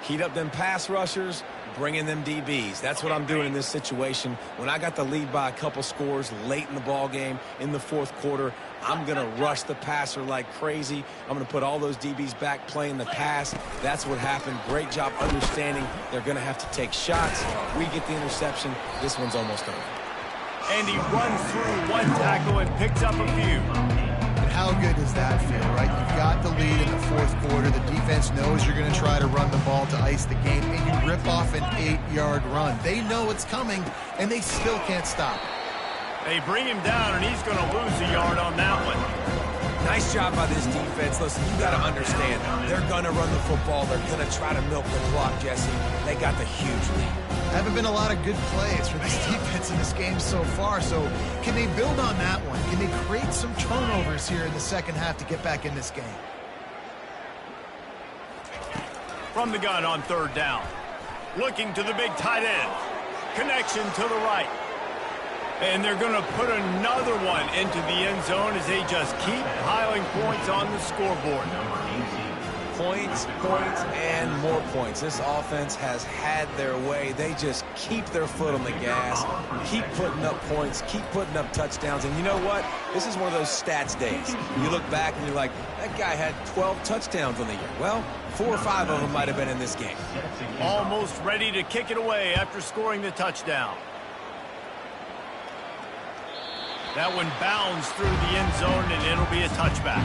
Heat up them pass rushers, bring in them DBs. That's what I'm doing in this situation. When I got the lead by a couple scores late in the ball game, in the fourth quarter, I'm going to rush the passer like crazy. I'm going to put all those DBs back playing the pass. That's what happened. Great job understanding they're going to have to take shots. We get the interception. This one's almost over. And he runs through one tackle and picks up a few. And how good does that feel, right? You've got the lead in the fourth quarter. The defense knows you're going to try to run the ball to ice the game, and you rip off an 8-yard run. They know it's coming, and they still can't stop it. They bring him down, and he's going to lose a yard on that one. Nice job by this defense. Listen, you got to understand, they're going to run the football. They're going to try to milk the clock, Jesse. They got the huge lead. Haven't been a lot of good plays for this defense in this game so far, so can they build on that one? Can they create some turnovers here in the second half to get back in this game? From the gun on third down. Looking to the big tight end. Connection to the right. And they're going to put another one into the end zone as they just keep piling points on the scoreboard. Points, points, and more points. This offense has had their way. They just keep their foot on the gas, keep putting up points, keep putting up touchdowns. And you know what? This is one of those stats days. You look back and you're like, that guy had 12 touchdowns on the year. Well, 4 or 5 of them might have been in this game. Almost ready to kick it away after scoring the touchdown. That one bounds through the end zone, and it'll be a touchback.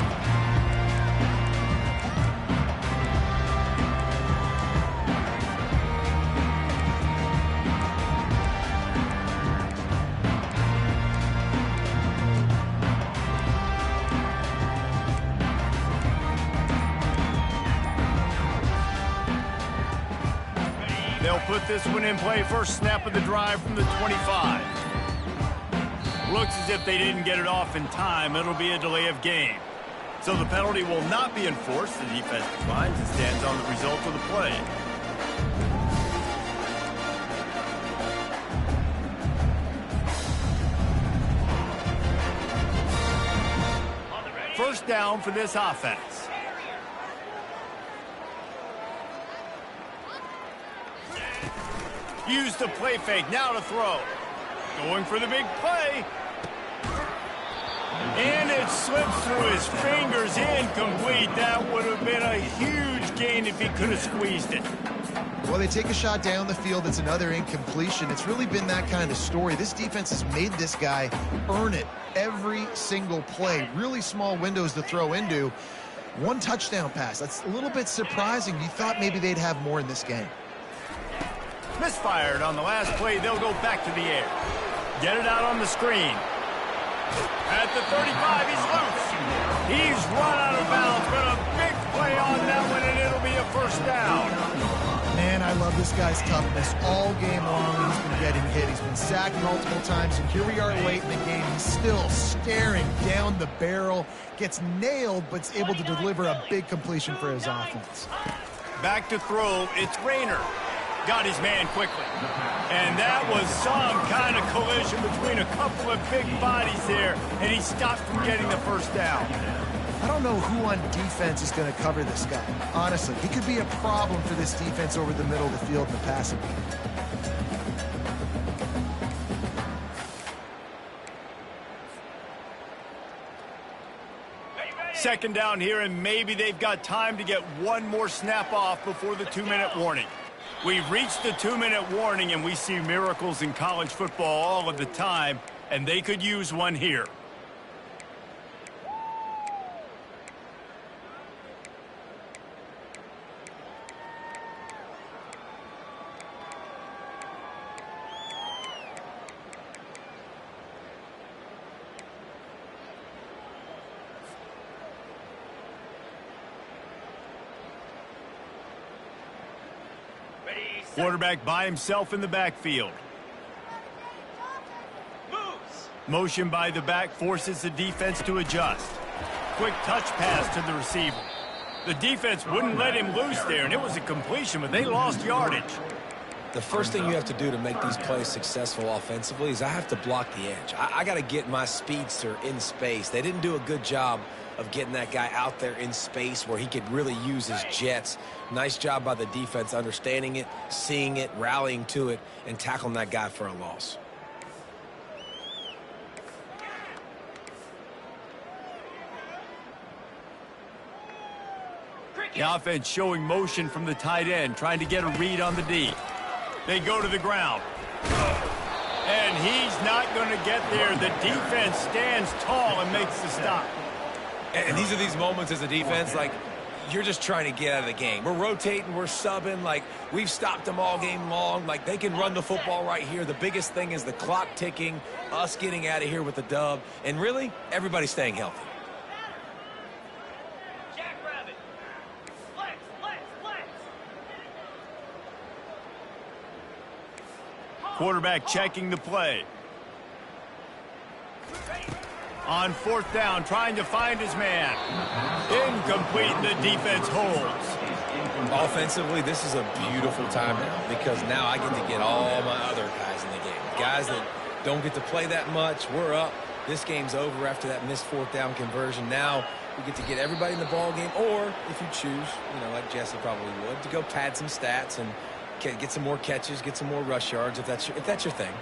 They'll put this one in play. First snap of the drive from the 25. Looks as if they didn't get it off in time. It'll be a delay of game. So the penalty will not be enforced. The defense declines and stands on the result of the play. First down for this offense. Use the play fake. Now to throw. Going for the big play. And it slips through his fingers, incomplete. That would have been a huge gain if he could have squeezed it. Well, they take a shot down the field. It's another incompletion. It's really been that kind of story. This defense has made this guy earn it every single play. Really small windows to throw into. One touchdown pass. That's a little bit surprising. You thought maybe they'd have more in this game. Misfired on the last play. They'll go back to the air. Get it out on the screen. At the 35, he's loose. He's run out of bounds, but a big play on that one, and it'll be a first down. Man, I love this guy's toughness. All game long, he's been getting hit. He's been sacked multiple times, and here we are late in the game. He's still staring down the barrel. Gets nailed, but is able to deliver a big completion for his offense. Back to throw. It's Rayner. Got his man quickly. And that was some kind of collision between a couple of big bodies there, and he stopped from getting the first down. I don't know who on defense is going to cover this guy. Honestly, he could be a problem for this defense over the middle of the field in the passing game. Second down here, and maybe they've got time to get one more snap off before the 2-minute warning. We've reached the 2-minute warning, and we see miracles in college football all of the time, and they could use one here. Quarterback by himself in the backfield. Motion by the back forces the defense to adjust. Quick touch pass to the receiver. The defense wouldn't let him loose there, and it was a completion, but they lost yardage. The first thing you have to do to make these plays successful offensively is I have to block the edge. I got to get my speedster in space. They didn't do a good job of getting that guy out there in space where he could really use his jets. Nice job by the defense understanding it, seeing it, rallying to it, and tackling that guy for a loss. The offense showing motion from the tight end, trying to get a read on the D. They go to the ground. And he's not going to get there. The defense stands tall and makes the stop. And these are these moments as a defense, like, you're just trying to get out of the game. We're rotating, we're subbing, like, we've stopped them all game long. Like, they can run the football right here. The biggest thing is the clock ticking, us getting out of here with the dub, and really, everybody staying healthy. Quarterback checking the play. On fourth down, trying to find his man. Incomplete, and the defense holds. Offensively, this is a beautiful time now because now I get to get all my other guys in the game. Guys that don't get to play that much, we're up. This game's over after that missed fourth down conversion. Now we get to get everybody in the ball game, or if you choose, like Jesse probably would, to go pad some stats and get some more catches, get some more rush yards if that's your thing.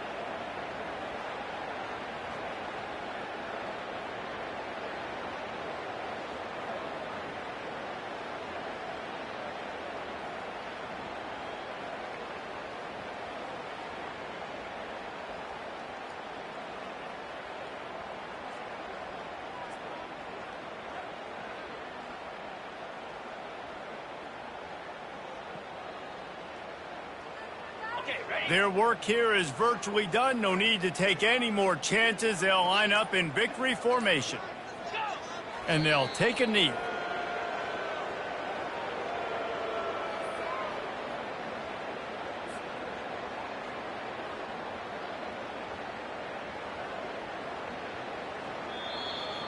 Their work here is virtually done. No need to take any more chances. They'll line up in victory formation. And they'll take a knee.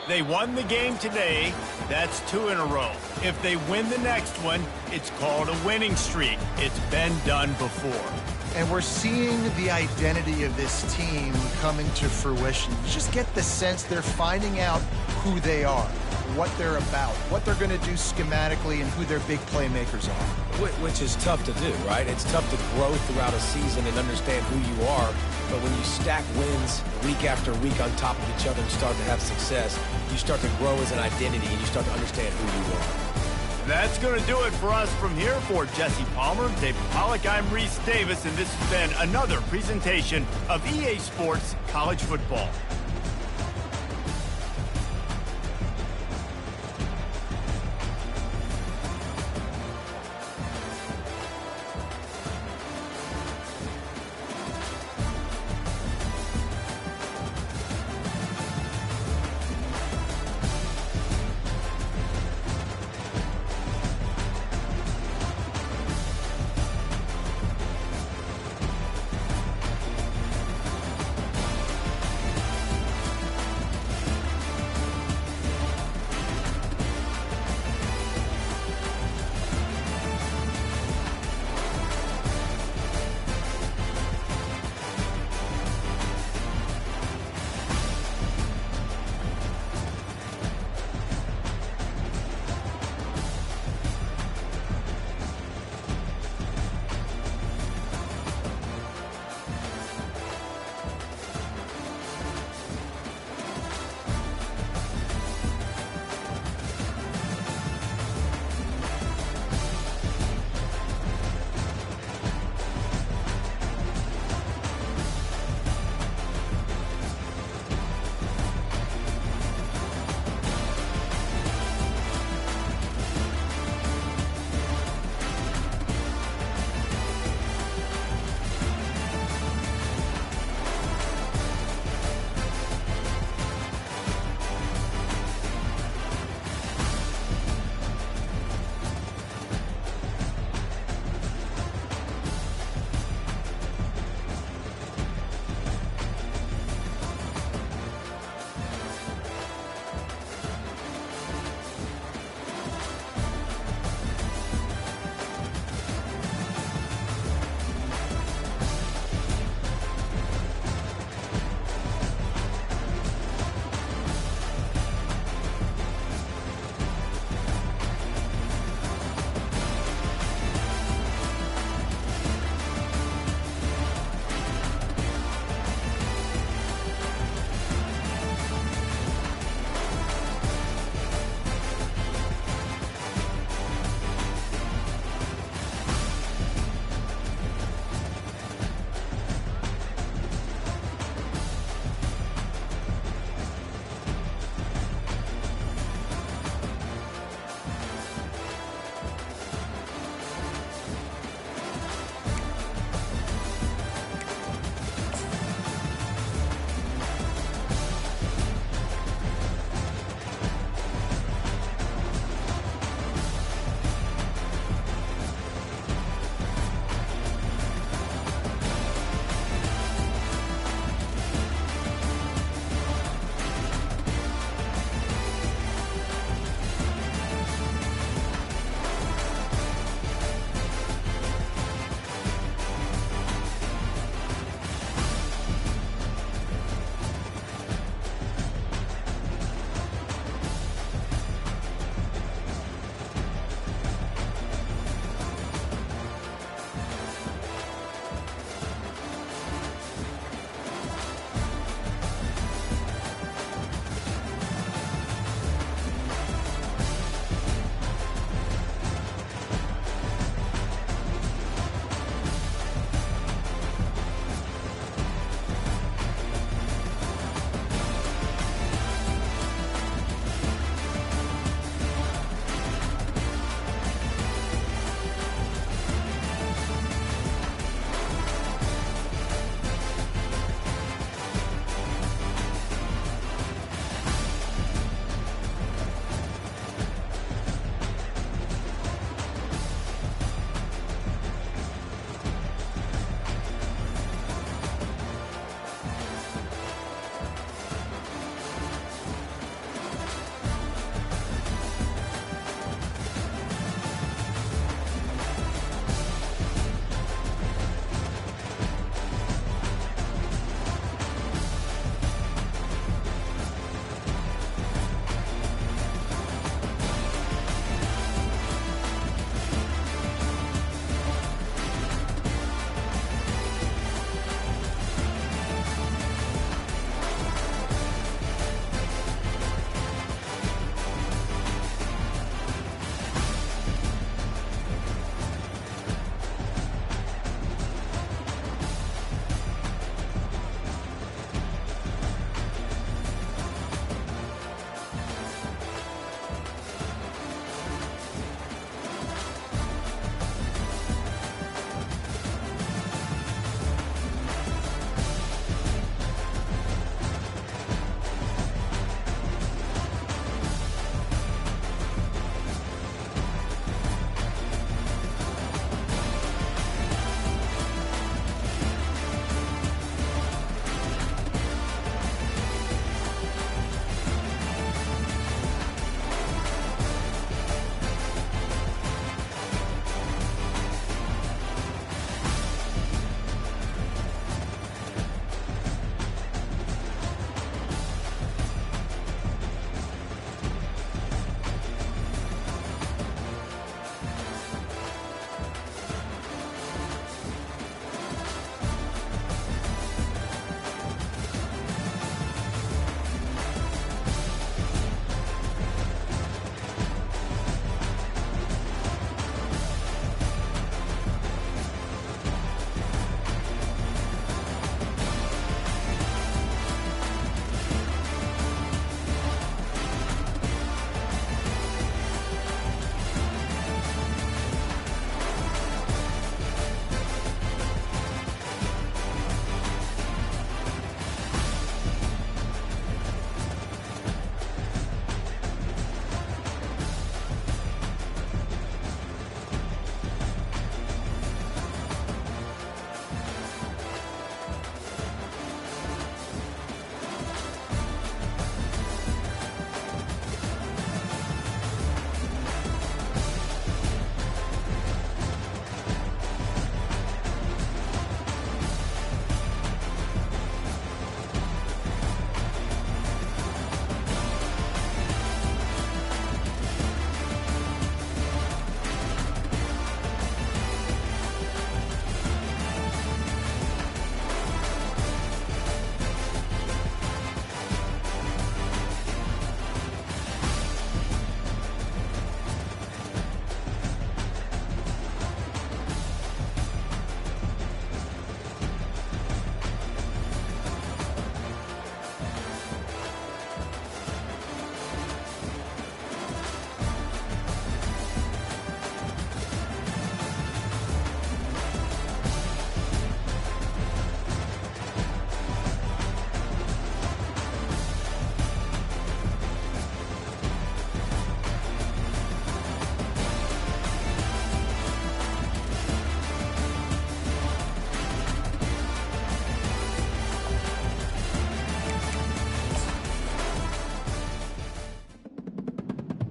They won the game today. That's 2 in a row. If they win the next one, it's called a winning streak. It's been done before. And we're seeing the identity of this team coming to fruition. You just get the sense they're finding out who they are, what they're about, what they're going to do schematically, and who their big playmakers are. Which is tough to do, right? It's tough to grow throughout a season and understand who you are. But when you stack wins week after week on top of each other and start to have success, you start to grow as an identity and you start to understand who you are. That's going to do it for us from here. For Jesse Palmer, David Pollack, I'm Reese Davis, and this has been another presentation of EA Sports College Football.